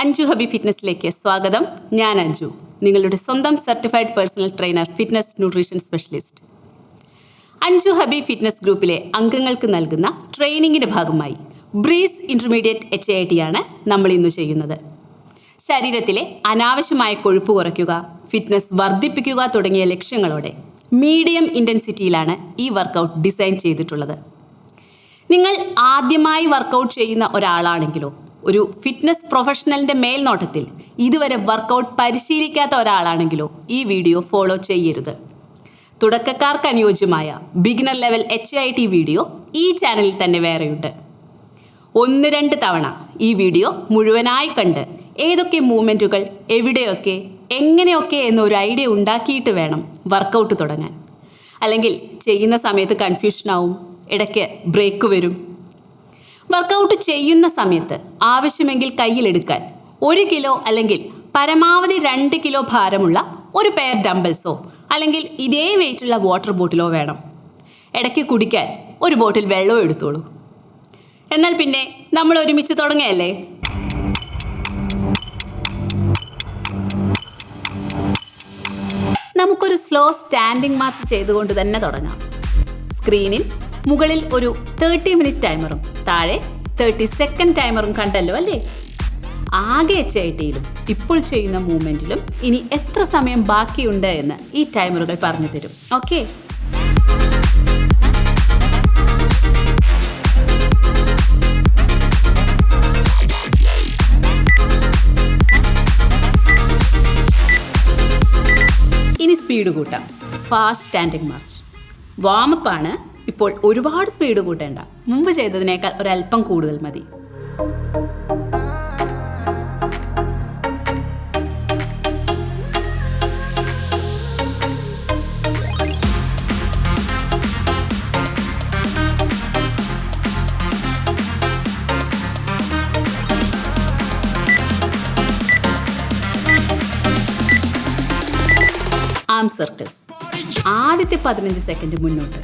അഞ്ജു ഹബി ഫിറ്റ്നസ്സിലേക്ക് സ്വാഗതം. ഞാൻ അഞ്ജു, നിങ്ങളുടെ സ്വന്തം certified personal trainer, fitness nutrition specialist. Anju hubby fitness ഗ്രൂപ്പിലെ അംഗങ്ങൾക്ക് നൽകുന്ന ട്രെയിനിങ്ങിൻ്റെ ഭാഗമായി ബ്രീസ് ഇൻ്റർമീഡിയറ്റ് HIIT ആണ് നമ്മൾ ഇന്ന് ചെയ്യുന്നത്. ശരീരത്തിലെ അനാവശ്യമായ കൊഴുപ്പ് കുറയ്ക്കുക, ഫിറ്റ്നസ് വർദ്ധിപ്പിക്കുക തുടങ്ങിയ ലക്ഷ്യങ്ങളോടെ മീഡിയം ഇൻറ്റൻസിറ്റിയിലാണ് ഈ വർക്കൗട്ട് ഡിസൈൻ ചെയ്തിട്ടുള്ളത്. നിങ്ങൾ ആദ്യമായി വർക്കൗട്ട് ചെയ്യുന്ന ഒരാളാണെങ്കിലോ ഒരു ഫിറ്റ്നസ് പ്രൊഫഷണലിൻ്റെ മേൽനോട്ടത്തിൽ ഇതുവരെ വർക്കൗട്ട് പരിശീലിക്കാത്ത ഒരാളാണെങ്കിലോ ഈ വീഡിയോ ഫോളോ ചെയ്യരുത്. തുടക്കക്കാർക്ക് അനുയോജ്യമായ ബിഗിനർ ലെവൽ HIIT വീഡിയോ ഈ ചാനലിൽ തന്നെ വേറെയുണ്ട്. 1-2 തവണ ഈ വീഡിയോ മുഴുവനായി കണ്ട് ഏതൊക്കെ മൂവ്മെൻറ്റുകൾ എവിടെയൊക്കെ എങ്ങനെയൊക്കെ എന്നൊരു ഐഡിയ ഉണ്ടാക്കിയിട്ട് വേണം വർക്കൗട്ട് തുടങ്ങാൻ. അല്ലെങ്കിൽ ചെയ്യുന്ന സമയത്ത് കൺഫ്യൂഷനാവും, ഇടയ്ക്ക് ബ്രേക്ക് വരും. വർക്കൗട്ട് ചെയ്യുന്ന സമയത്ത് ആവശ്യമെങ്കിൽ കയ്യിലെടുക്കാൻ 1 കിലോ അല്ലെങ്കിൽ പരമാവധി 2 കിലോ ഭാരമുള്ള ഒരു പെയർ ഡംബൽസോ അല്ലെങ്കിൽ ഇതേ വെയിറ്റുള്ള വാട്ടർ ബോട്ടിലോ വേണം. ഇടയ്ക്ക് കുടിക്കാൻ ഒരു ബോട്ടിൽ വെള്ളവും എടുത്തോളൂ. എന്നാൽ പിന്നെ നമ്മൾ ഒരുമിച്ച് തുടങ്ങുകയല്ലേ? നമുക്കൊരു സ്ലോ സ്റ്റാൻഡിംഗ് മാർച്ച് ചെയ്തുകൊണ്ട് തന്നെ തുടങ്ങാം. സ്ക്രീനിൽ മുകളിൽ ഒരു 30 മിനിറ്റ് ടൈമറും താഴെ 30 സെക്കൻഡ് ടൈമറും കണ്ടല്ലോ അല്ലേ? ആകെ HIITയിലും ഇപ്പോൾ ചെയ്യുന്ന മൂവ്മെൻറ്റിലും ഇനി എത്ര സമയം ബാക്കിയുണ്ട് എന്ന് ഈ ടൈമറുകൾ പറഞ്ഞു തരും. ഓക്കെ, ഇനി സ്പീഡ് കൂട്ടാം. ഫാസ്റ്റ് സ്റ്റാൻഡിംഗ് മാർച്ച് വാമപ്പാണ്. ഇപ്പോൾ ഒരുപാട് സ്പീഡ് കൂട്ടേണ്ട, മുമ്പ് ചെയ്തതിനേക്കാൾ ഒരല്പം കൂടുതൽ മതി. Arm circles. ആദ്യത്തെ 15 സെക്കൻഡ് മുന്നോട്ട്.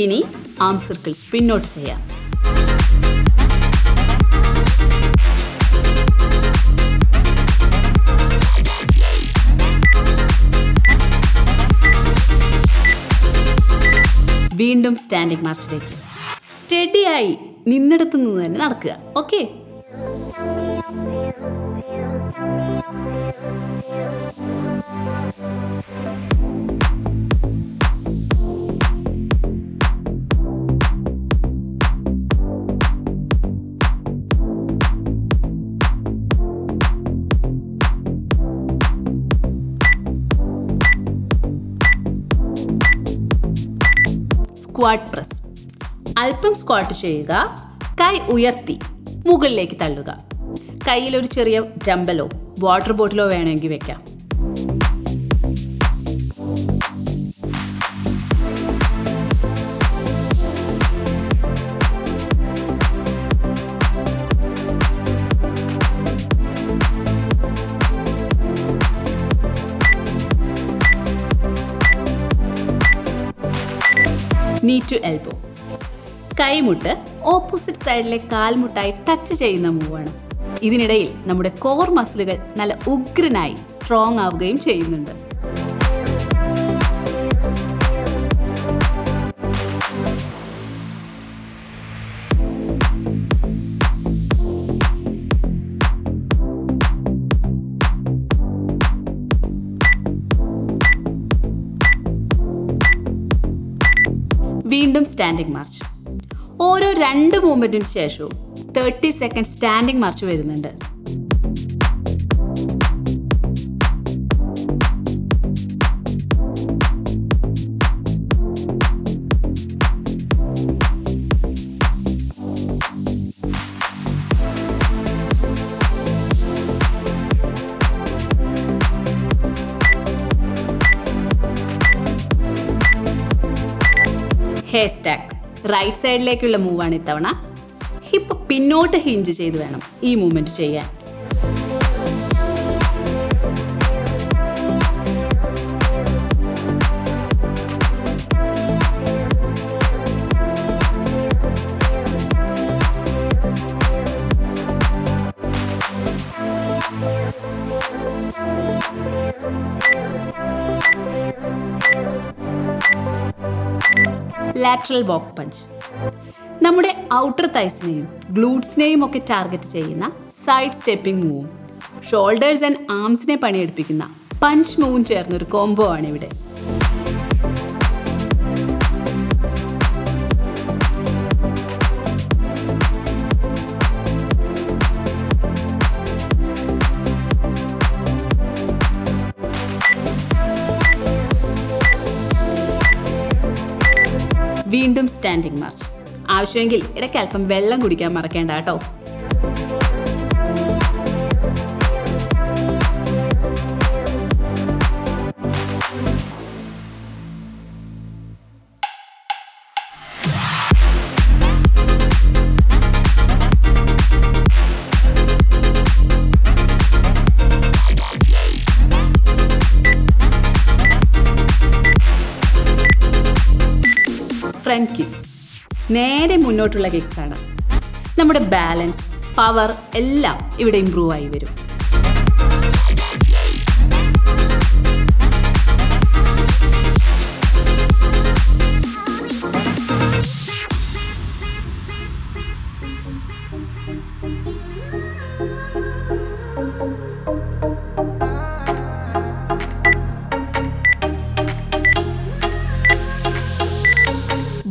ഇനി ആം സർക്കിൾസ് പിന്നോട്ട് ചെയ്യാം. വീണ്ടും സ്റ്റാൻഡിംഗ് മാർച്ചിലേക്ക്. സ്റ്റഡിയായി നിന്നിടത്തു നിന്ന് തന്നെ നടക്കുക. Okay, squat press. അല്പം സ്ക്വാട്ട് ചെയ്യുക, കൈ ഉയർത്തി മുകളിലേക്ക് തള്ളുക. കയ്യിലൊരു ചെറിയ ഡംബലോ വാട്ടർ ബോട്ടിലോ വേണമെങ്കിൽ വെക്കാം. നീ ടു എൽബോ. കൈമുട്ട് ഓപ്പോസിറ്റ് സൈഡിലെ കാൽമുട്ടായി ടച്ച് ചെയ്യുന്ന മൂവാണ്. ഇതിനിടയിൽ നമ്മുടെ കോർ മസിലുകൾ നല്ല ഉഗ്രനായി സ്ട്രോങ് ആവുകയും ചെയ്യുന്നുണ്ട്. വീണ്ടും സ്റ്റാൻഡിംഗ് മാർച്ച്. ഓരോ 2 മൂവ്മെൻറ്റിന് ശേഷവും 30 സെക്കൻഡ് സ്റ്റാൻഡിംഗ് മാർച്ച് വരുന്നുണ്ട്. Hair stack. റൈറ്റ് സൈഡിലേക്കുള്ള മൂവാണ് ഇത്തവണ. ഹിപ്പ് പിന്നോട്ട് ഹിഞ്ച് ചെയ്ത് വേണം ഈ മൂവ്മെൻറ്റ് ചെയ്യാൻ. Lateral walk punch. നമ്മുടെ ഔട്ടർ തൈസിനെയും ഗ്ലൂട്ട്സിനെയും ഒക്കെ ടാർഗറ്റ് ചെയ്യുന്ന സൈഡ് സ്റ്റെപ്പിംഗ് മൂവും ഷോൾഡേഴ്സ് ആൻഡ് ആംസിനെ പണിയെടുപ്പിക്കുന്ന പഞ്ച് മൂവും ചേർന്നൊരു കോംബോ ആണ് ഇവിടെ. വീണ്ടും സ്റ്റാൻഡിംഗ് മാർച്ച്. ആവശ്യമെങ്കിൽ ഇടയ്ക്ക് അല്പം വെള്ളം കുടിക്കാൻ മറക്കേണ്ട കേട്ടോ. ഫ്രണ്ട് കിക്സ് നേരെ മുന്നോട്ടുള്ള കിക്സ് ആണ്. നമ്മുടെ ബാലൻസ്, പവർ എല്ലാം ഇവിടെ ഇമ്പ്രൂവ് ആയി വരും.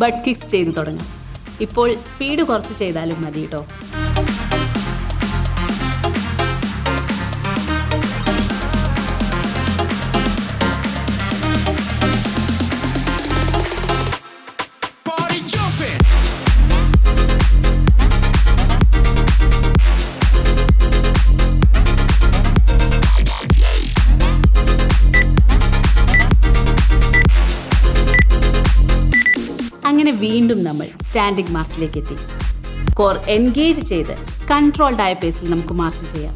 ബട്ട് കിക്സ് ചെയ്ത് തുടങ്ങാം. ഇപ്പോൾ സ്പീഡ് കുറച്ച് ചെയ്താലും മതി കേട്ടോ. അങ്ങനെ വീണ്ടും നമ്മൾ സ്റ്റാൻഡിംഗ് മാർച്ചിലേക്ക് എത്തി. കോർ എൻഗേജ് ചെയ്ത് കൺട്രോൾഡ് ആയ പേസിൽ നമുക്ക് മാർച്ച് ചെയ്യാം.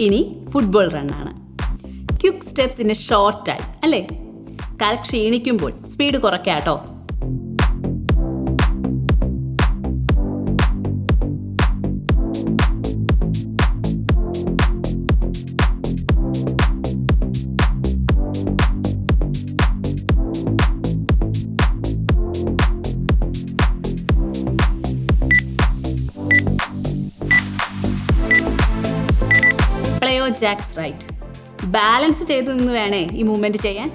ഇനി ഫുട്ബോൾ റണ്ണാണ്. Quick steps in a short time അല്ലേ? കാൽ ക്ഷീണിക്കുമ്പോൾ സ്പീഡ് കുറയ്ക്കാട്ടോ. Plyo jacks right. ബാലൻസ് ചെയ്ത് നിന്ന് വേണേ ഈ മൂവ്മെന്റ് ചെയ്യാൻ.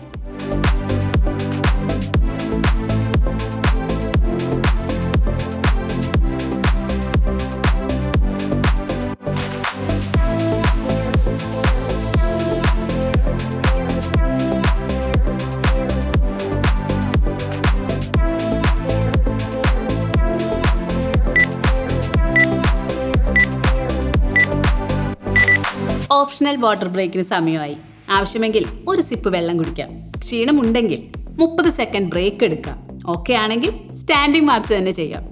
ഓപ്ഷണൽ വാട്ടർ ബ്രേക്കിന് സമയമായി. ആവശ്യമെങ്കിൽ ഒരു സിപ്പ് വെള്ളം കുടിക്കാം. ക്ഷീണമുണ്ടെങ്കിൽ 30 സെക്കൻഡ് ബ്രേക്ക് എടുക്കാം. ഓക്കെ ആണെങ്കിൽ സ്റ്റാൻഡിംഗ് മാർച്ച് തന്നെ ചെയ്യാം.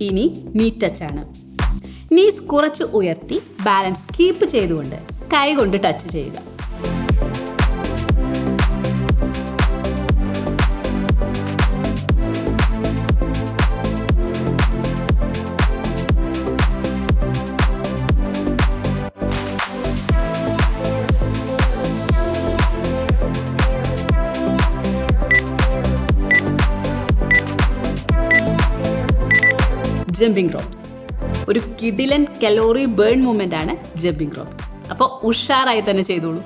ഇനി നീ ടച്ച് ആണ്. നീസ് കുറച്ച് ഉയർത്തി ബാലൻസ് കീപ്പ് ചെയ്തുകൊണ്ട് കൈ കൊണ്ട് ടച്ച് ചെയ്യുക. ജമ്പിംഗ് റോപ്സ് ഒരു കിടിലൻ കലോറി ബേൺ മൂവ്മെന്റ് ആണ് ജമ്പിംഗ് റോപ്സ്. അപ്പോൾ ഉഷാറായി തന്നെ ചെയ്തോളൂ.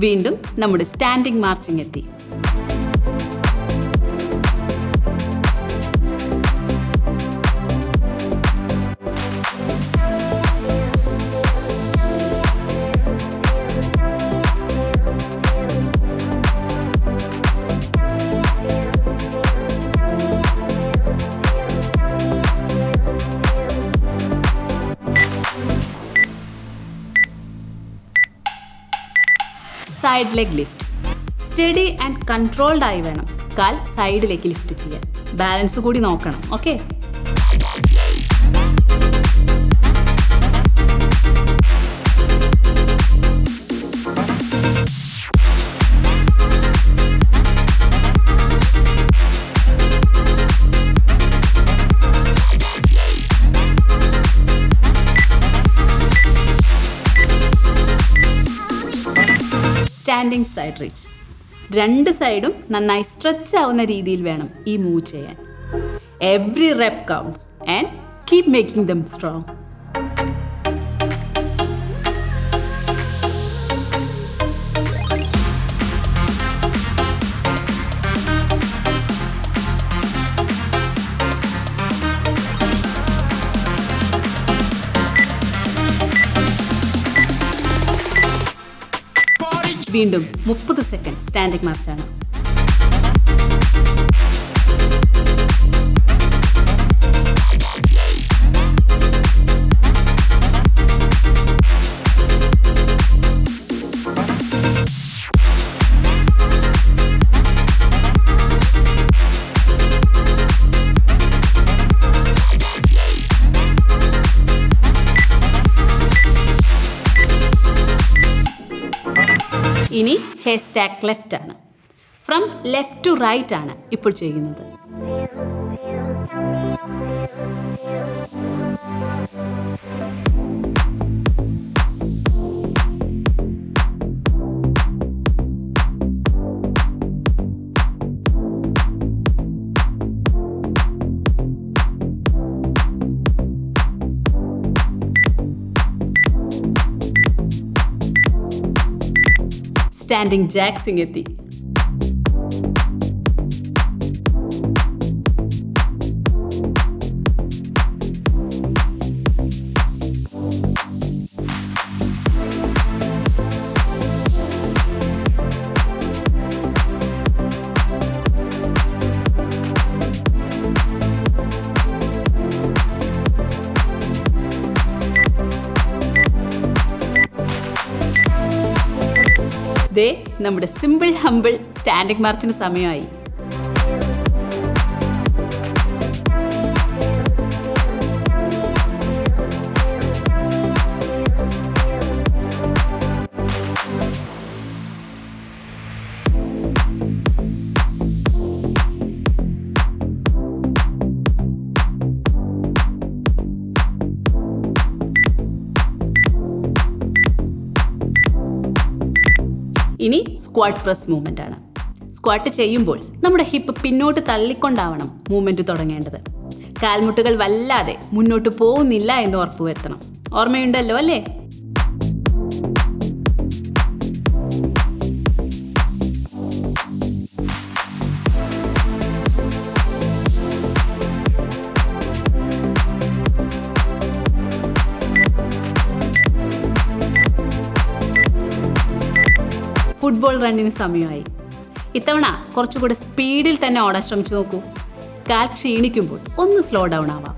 വീണ്ടും നമ്മുടെ സ്റ്റാൻഡിംഗ് മാർച്ചിങ് എത്തി. Side leg lift. Study and controlled ആയി വേണം കാൽ സൈഡിലേക്ക് ലിഫ്റ്റ് ചെയ്യാൻ. ബാലൻസ് കൂടി നോക്കണം. Okay, standing side reach. രണ്ട് സൈഡും നന്നായി സ്ട്രെച്ച് ആവുന്ന രീതിയിൽ വേണം ഈ മൂവ് ചെയ്യാൻ. Every rep counts and keep making them strong. വീണ്ടും 30 സെക്കൻഡ് സ്റ്റാൻഡിംഗ് മാർച്ചാണ്. ഇനി ഹെയർ സ്റ്റാക്ക് ലെഫ്റ്റ് ആണ്. ഫ്രം ലെഫ്റ്റ് ടു റൈറ്റ് ആണ് ഇപ്പോൾ ചെയ്യുന്നത്. സ്റ്റാൻഡിംഗ് ജാക്സിങ് എത്തി. ദേ നമ്മുടെ സിമ്പിൾ ഹമ്പിൾ സ്റ്റാൻഡിംഗ് മാർച്ചിന് സമയമായി. ഇനി സ്ക്വാട്ട് പ്രസ് മൂവ്മെൻ്റ് ആണ്. സ്ക്വാട്ട് ചെയ്യുമ്പോൾ നമ്മുടെ ഹിപ്പ് പിന്നോട്ട് തള്ളിക്കൊണ്ടാവണം മൂവ്മെൻറ്റ് തുടങ്ങേണ്ടത്. കാൽമുട്ടുകൾ വല്ലാതെ മുന്നോട്ട് പോകുന്നില്ല എന്ന് ഉറപ്പുവരുത്തണം. ഓർമ്മയുണ്ടല്ലോ അല്ലേ? ഫുട്ബോൾ റണ്ണിന് സമയമായി. ഇത്തവണ കുറച്ചുകൂടെ സ്പീഡിൽ തന്നെ ഓടാൻ ശ്രമിച്ചു നോക്കൂ. കാൽ ക്ഷീണിക്കുമ്പോൾ ഒന്ന് സ്ലോ ഡൗൺ ആവാം.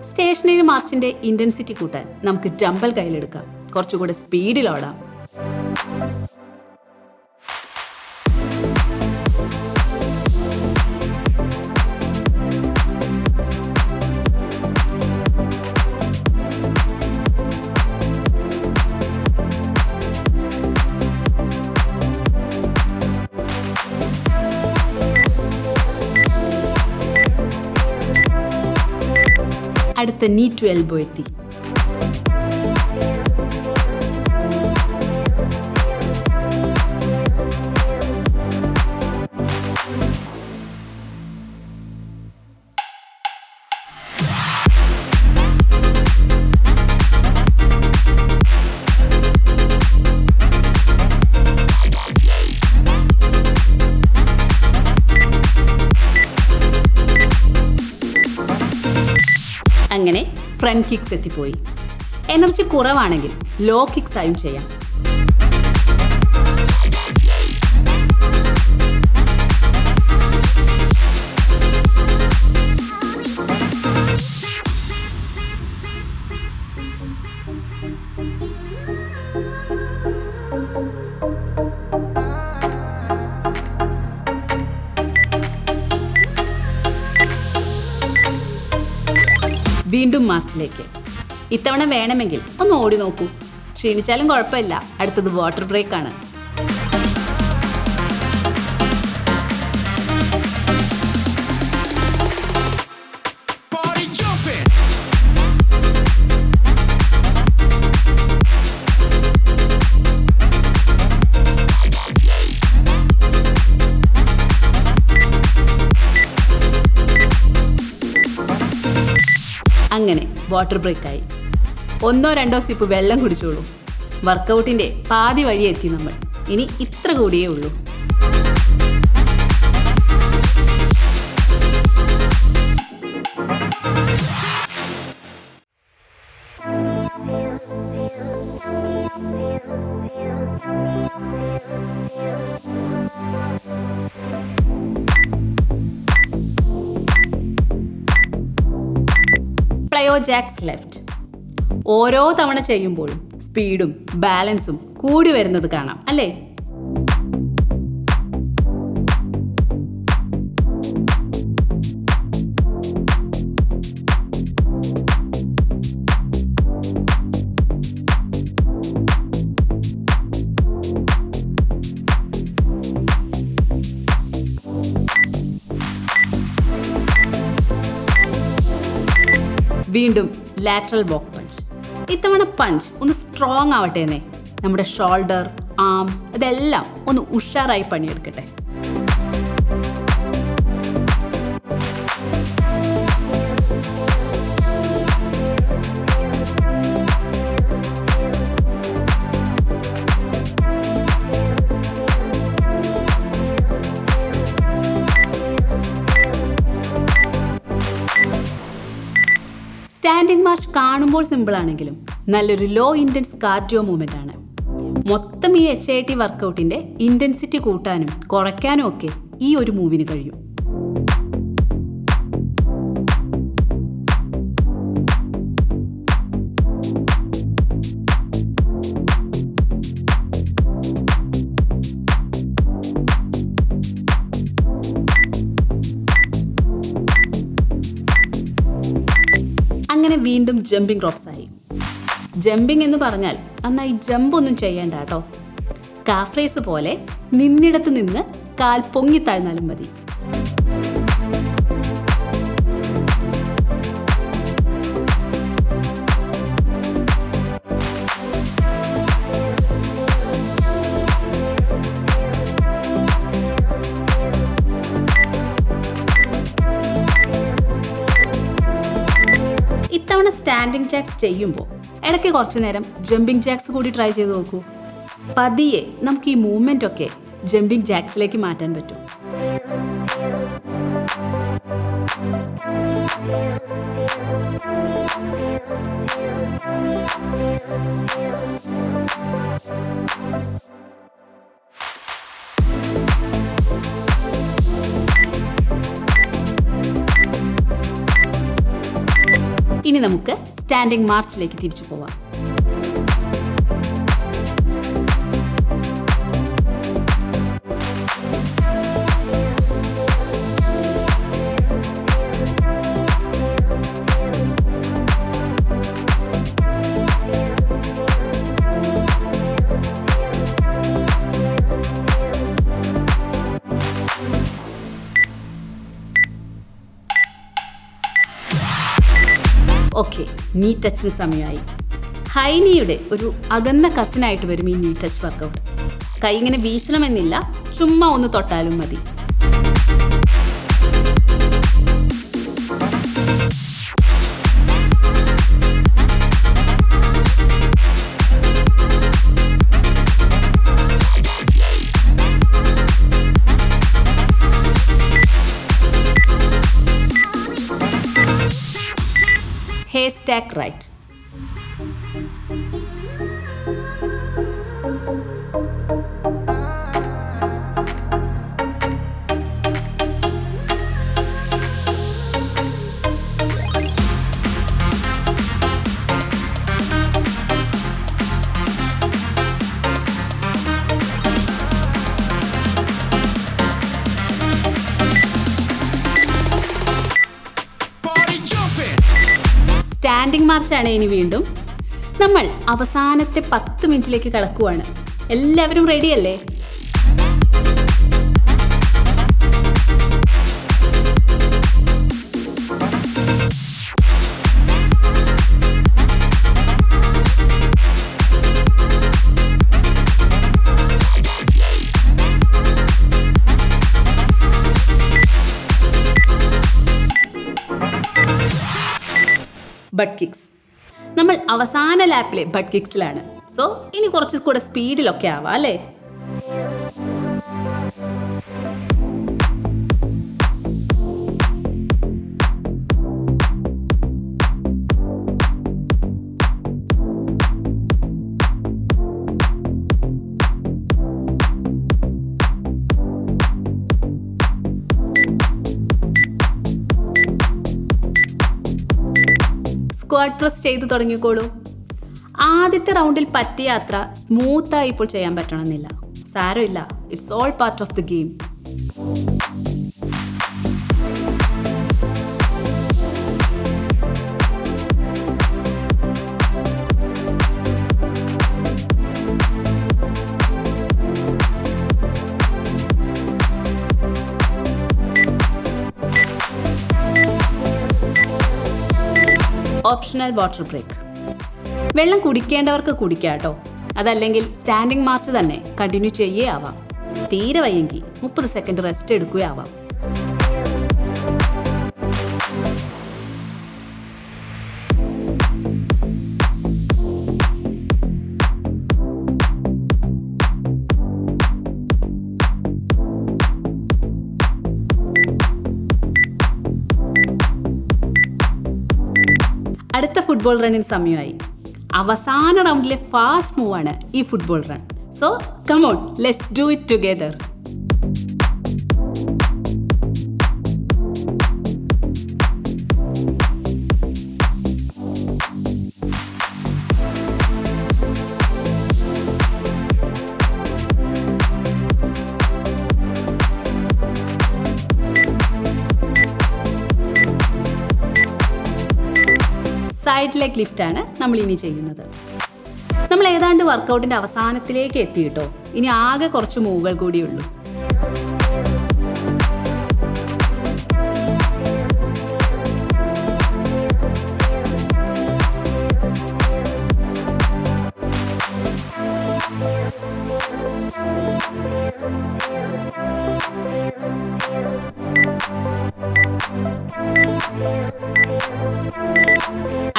സ്റ്റേഷനറി മാർച്ചിൻ്റെ ഇൻറ്റൻസിറ്റി കൂട്ടാൻ നമുക്ക് ഡംബൽ കയ്യിലെടുക്കാം. കുറച്ചുകൂടെ സ്പീഡിൽ ഓടാം. അടുത്ത നീ ടു എൽബോ എത്തി. അങ്ങനെ ഫ്രണ്ട് കിക്സ് എത്തിപ്പോയി. എനർജി കുറവാണെങ്കിൽ ലോ കിക്സ് ആയും ചെയ്യാം. വീണ്ടും മാർച്ചിലേക്ക്. ഇത്തവണ വേണമെങ്കിൽ ഒന്ന് ഓടി നോക്കൂ. ക്ഷീണിച്ചാലും കുഴപ്പമില്ല. അടുത്തത് വാട്ടർ ബ്രേക്കാണ്. അങ്ങനെ വാട്ടർ ബ്രേക്കായി. 1-2 സിപ്പ് വെള്ളം കുടിച്ചോളൂ. വർക്കൗട്ടിൻ്റെ പാതി വഴി എത്തി നമ്മൾ. ഇനി ഇത്ര കൂടിയേ ഉള്ളൂ. പ്ലയോ ജാക്സ് ലെഫ്റ്റ്. ഓരോ തവണ ചെയ്യുമ്പോഴും സ്പീഡും ബാലൻസും കൂടി വരുന്നത് കാണാം അല്ലേ? വീണ്ടും ലാറ്ററൽ ബോക്ക് പഞ്ച്. ഇത്തവണ പഞ്ച് ഒന്ന് സ്ട്രോങ് ആവട്ടെ എന്നേ. നമ്മുടെ ഷോൾഡർ, ആംസ് ഇതെല്ലാം ഒന്ന് ഉഷാറായി പണിയെടുക്കട്ടെ. സ്റ്റാൻഡിംഗ് മാർച്ച് കാണുമ്പോൾ സിമ്പിളാണെങ്കിലും നല്ലൊരു ലോ ഇൻറ്റൻസ് കാർഡിയോ മൂവ്മെൻ്റ് ആണ്. മൊത്തം ഈ HIIT വർക്കൗട്ടിൻ്റെ ഇൻറ്റൻസിറ്റി കൂട്ടാനും കുറയ്ക്കാനും ഒക്കെ ഈ ഒരു മൂവിന് കഴിയും. അങ്ങനെ വീണ്ടും ജമ്പിംഗ് റോപ്സ് ആയി. ജമ്പിംഗ് എന്ന് പറഞ്ഞാൽ നന്നായി ജമ്പൊന്നും ചെയ്യേണ്ട കേട്ടോ. കാഫ് റേസ് പോലെ നിന്നിടത്ത് നിന്ന് കാൽ പൊങ്ങിത്താഴ്ന്നാലും മതി. ഇത്തവണ സ്റ്റാൻഡിംഗ് ജാക്സ് ചെയ്യുമ്പോൾ ഇടയ്ക്ക് കുറച്ചു നേരം ജമ്പിംഗ് ജാക്സ് കൂടി ട്രൈ ചെയ്ത് നോക്കൂ. പതിയെ നമുക്ക് ഈ മൂവ്മെൻ്റ് ഒക്കെ ജമ്പിംഗ് ജാക്സിലേക്ക് മാറ്റാൻ പറ്റും. ഇനി നമുക്ക് സ്റ്റാൻഡിംഗ് മാർച്ചിലേക്ക് തിരിച്ചു പോവാം. ഓക്കെ, നീ ടച്ചിന് സമയമായി. ഹൈനിയുടെ ഒരു അകന്ന കസിനായിട്ട് വരും ഈ നീ ടച്ച് വർക്കൗട്ട്. കൈ ഇങ്ങനെ വീശണമെന്നില്ല, ചുമ്മാ ഒന്ന് തൊട്ടാലും മതി. Haystack right. സ്റ്റാൻഡിംഗ് മാർച്ചാണ് ഇനി വീണ്ടും. നമ്മൾ അവസാനത്തെ 10 മിനിറ്റിലേക്ക് കടക്കുവാണ്. എല്ലാവരും റെഡിയല്ലേ? But kicks. നമ്മൾ അവസാന ലാപ്പിലെ ബട്ട് കിക്സിലാണ്. സോ ഇനി കുറച്ച് കൂടെ സ്പീഡിലൊക്കെ ആവാം അല്ലേ? സ്ക്വാഡ് പ്രസ് ചെയ്ത് തുടങ്ങിക്കോളൂ. ആദ്യത്തെ റൗണ്ടിൽ പറ്റിയ അത്ര സ്മൂത്തായി ഇപ്പോൾ ചെയ്യാൻ പറ്റണമെന്നില്ല. സാരമില്ല, it's all part of the game. Optional water break. വെള്ളം കുടിക്കേണ്ടവർക്ക് കുടിക്കാം കേട്ടോ. അതല്ലെങ്കിൽ സ്റ്റാൻഡിംഗ് മാർച്ച് തന്നെ കണ്ടിന്യൂ ചെയ്യേ ആവാം. തീരെ വയ്യെങ്കിൽ 30 സെക്കൻഡ് റെസ്റ്റ് എടുക്കുകയാവാം. അടുത്ത ഫുട്ബോൾ റണ്ണിന് സമയമായി. അവസാന റൗണ്ടിലെ ഫാസ്റ്റ് മൂവാണ് ഈ football run. So come on, let's do it together. Side leg ലിഫ്റ്റാണ് നമ്മൾ ഇനി ചെയ്യുന്നത്. നമ്മൾ ഏതാണ്ട് വർക്കൗട്ടിൻ്റെ അവസാനത്തിലേക്ക് എത്തി കേട്ടോ. ഇനി ആകെ കുറച്ച് മൂവുകൾ കൂടിയുള്ളൂ.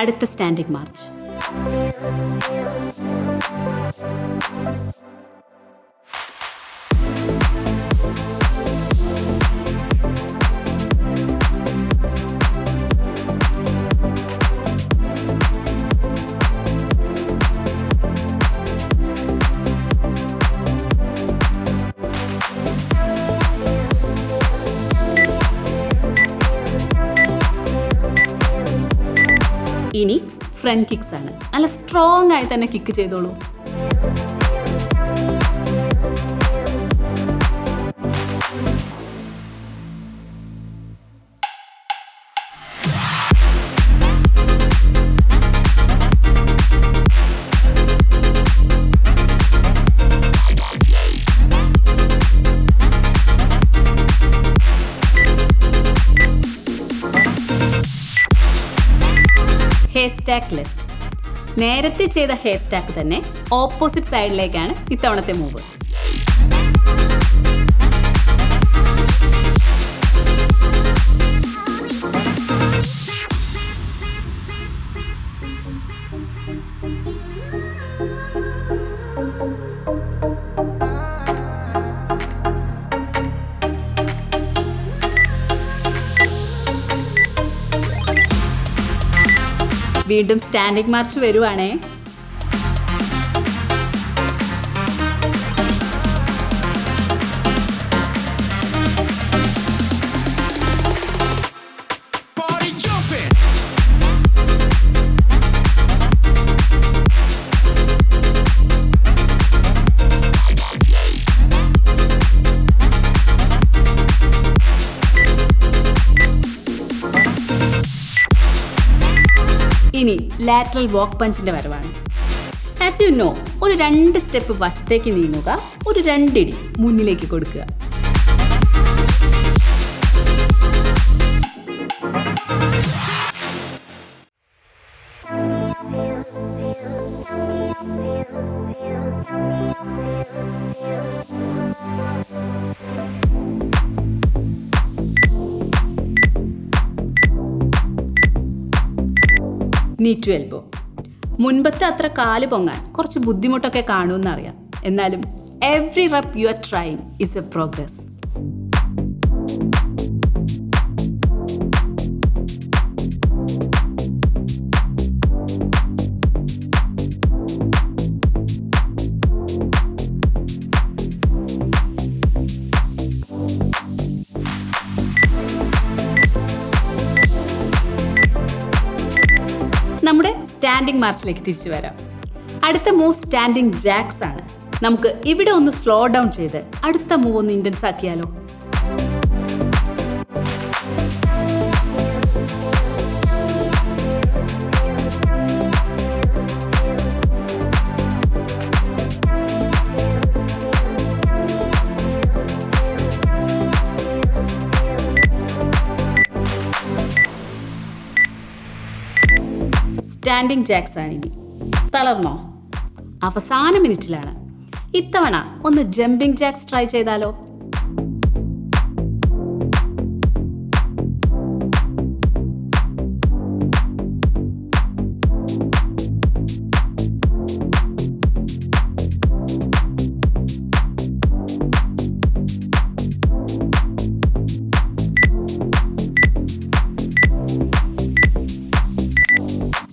അടുത്ത സ്റ്റാൻഡിംഗ് മാർച്ച്. ഇനി ഫ്രണ്ട് കിക്സ് ആണ്. നല്ല സ്ട്രോങ് ആയി തന്നെ കിക്ക് ചെയ്തോളൂ. Hair stack left. നേരത്തെ ചെയ്ത ഹെയർ സ്റ്റാക്ക് തന്നെ ഓപ്പോസിറ്റ് സൈഡിലേക്കാണ് ഇത്തവണത്തെ മൂവ്. വീണ്ടും സ്റ്റാൻഡിംഗ് മാർച്ച് വരുവാണേ. ഇനി ലാറ്ററൽ വാക്ക് പഞ്ചിന്റെ വരവാണ്. ആസ് യു നോ, ഒരു 2 സ്റ്റെപ്പ് വശത്തേക്ക് നീങ്ങുക, ഒരു 2 ഇടി മുന്നിലേക്ക് കൊടുക്കുക. നീ ടു എൽബോ. മുൻപത്തെ അത്ര കാല് പൊങ്ങാൻ കുറച്ച് ബുദ്ധിമുട്ടൊക്കെ കാണുമെന്നറിയാം. എന്നാലും every rep you are trying is A progress. നമ്മുടെ സ്റ്റാൻഡിംഗ് മാർച്ചിലേക്ക് തിരിച്ചു വരാം. അടുത്ത മൂവ് സ്റ്റാൻഡിംഗ് ജാക്സ് ആണ്. നമുക്ക് ഇവിടെ ഒന്ന് സ്ലോ ഡൗൺ ചെയ്ത് അടുത്ത മൂവ് ഒന്ന് ഇൻറ്റൻസ് ആക്കിയാലോ? സ്റ്റാൻഡിംഗ് ജാക്സ് ആണ് ഇനി. തളർന്നോ? അവസാന മിനിറ്റിലാണ്. ഇത്തവണ ഒന്ന് ജമ്പിംഗ് ജാക്സ് ട്രൈ ചെയ്താലോ?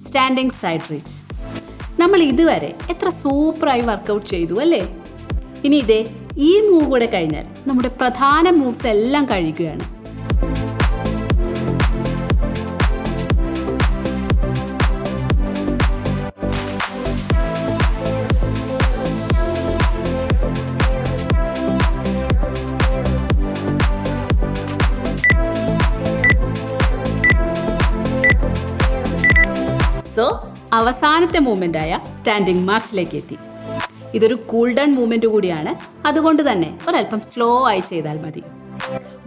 Standing side reach. നമ്മൾ ഇതുവരെ എത്ര സൂപ്പറായി വർക്കൗട്ട് ചെയ്തു അല്ലേ? ഇനി ഇതേ ഈ മൂവ് കൂടെ കഴിഞ്ഞാൽ നമ്മുടെ പ്രധാന മൂവ്സ് എല്ലാം കഴിയുകയാണ്. സോ അവസാനത്തെ മൂവ്മെൻ്റായ സ്റ്റാൻഡിംഗ് മാർച്ചിലേക്ക് എത്തി. ഇതൊരു കൂൾ ഡൗൺ മൂവ്മെൻറ്റ് കൂടിയാണ്. അതുകൊണ്ട് തന്നെ ഒരല്പം സ്ലോ ആയി ചെയ്താൽ മതി.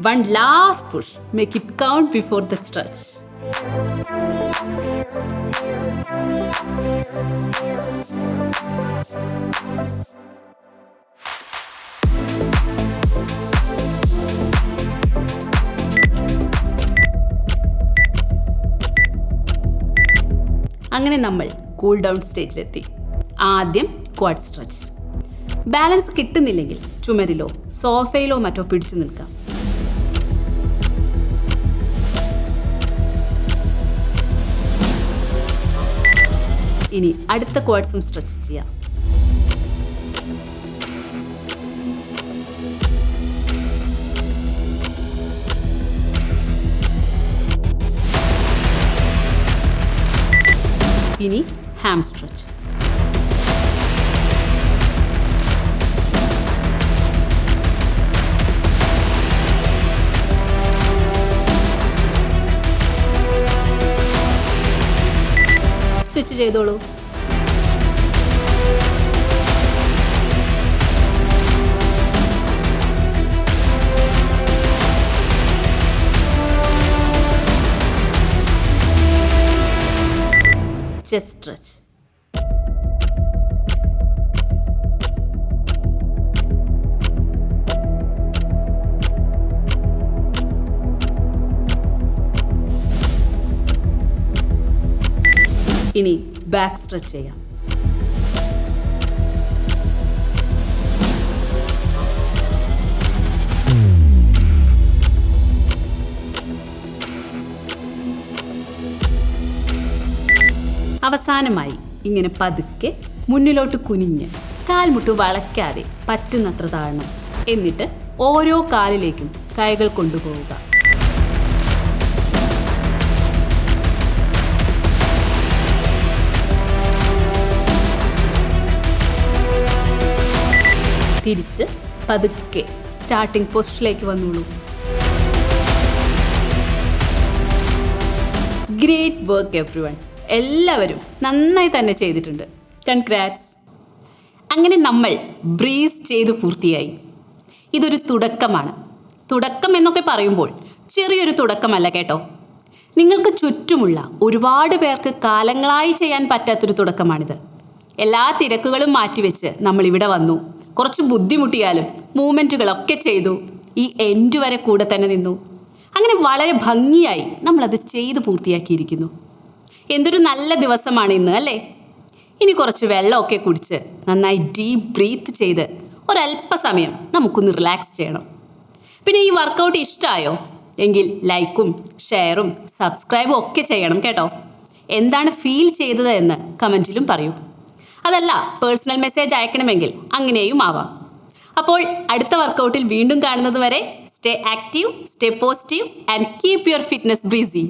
One last push, make it count before the stretch. അങ്ങനെ നമ്മൾ കൂൾ ഡൗൺ സ്റ്റേജിലെത്തി. ആദ്യം ക്വാഡ് സ്ട്രെച്ച്. ബാലൻസ് കിട്ടുന്നില്ലെങ്കിൽ ചുമരിലോ സോഫയിലോ മറ്റോ പിടിച്ചു നിൽക്കാം. ഇനി അടുത്ത ക്വാഡ്സും സ്ട്രെച്ച് ചെയ്യാം. ഇനി ഹാം സ്ട്രെച്ച്. സ്വിച്ച് ചെയ്തോളൂ. Chest stretch. ഇനി ബാക്ക് സ്ട്രെച്ച് ചെയ്യാം. അവസാനമായി ഇങ്ങനെ പതുക്കെ മുന്നിലോട്ട് കുനിഞ്ഞ് കാൽമുട്ട് വളയ്ക്കാതെ പറ്റുന്നത്ര താഴണം. എന്നിട്ട് ഓരോ കാലിലേക്കും കൈകൾ കൊണ്ടുപോവുക. തിരിച്ച് പതുക്കെ സ്റ്റാർട്ടിംഗ് പൊസിഷനിലേക്ക് വന്നോളൂ. Great work everyone. എല്ലാവരും നന്നായി തന്നെ ചെയ്തിട്ടുണ്ട്. കൺഗ്രാറ്റ്സ്. അങ്ങനെ നമ്മൾ ബ്രീസ് ചെയ്ത് പൂർത്തിയായി. ഇതൊരു തുടക്കമാണ്. തുടക്കം എന്നൊക്കെ പറയുമ്പോൾ ചെറിയൊരു തുടക്കമല്ല കേട്ടോ. നിങ്ങൾക്ക് ചുറ്റുമുള്ള ഒരുപാട് പേർക്ക് കാലങ്ങളായി ചെയ്യാൻ പറ്റാത്തൊരു തുടക്കമാണിത്. എല്ലാ തിരക്കുകളും മാറ്റിവെച്ച് നമ്മൾ ഇവിടെ വന്നു. കുറച്ച് ബുദ്ധിമുട്ടിയാലും മൂവ്മെൻറ്റുകളൊക്കെ ചെയ്തു. ഈ എൻഡ് വരെ കൂടെ തന്നെ നിന്നു. അങ്ങനെ വളരെ ഭംഗിയായി നമ്മളത് ചെയ്ത് പൂർത്തിയാക്കിയിരിക്കുന്നു. എന്തൊരു നല്ല ദിവസമാണ് ഇന്ന് അല്ലേ? ഇനി കുറച്ച് വെള്ളമൊക്കെ കുടിച്ച് നന്നായി ഡീപ്പ് ബ്രീത്ത് ചെയ്ത് ഒരല്പസമയം നമുക്കൊന്ന് റിലാക്സ് ചെയ്യണം. പിന്നെ ഈ വർക്കൗട്ട് ഇഷ്ടമായോ എങ്കിൽ ലൈക്കും ഷെയറും സബ്സ്ക്രൈബും ഒക്കെ ചെയ്യണം കേട്ടോ. എന്താണ് ഫീൽ ചെയ്തത് എന്ന് കമൻറ്റിലും പറയൂ. അതല്ല പേഴ്സണൽ മെസ്സേജ് അയക്കണമെങ്കിൽ അങ്ങനെയും ആവാം. അപ്പോൾ അടുത്ത വർക്കൗട്ടിൽ വീണ്ടും കാണുന്നത് വരെ stay active, stay positive and keep your fitness Breezy.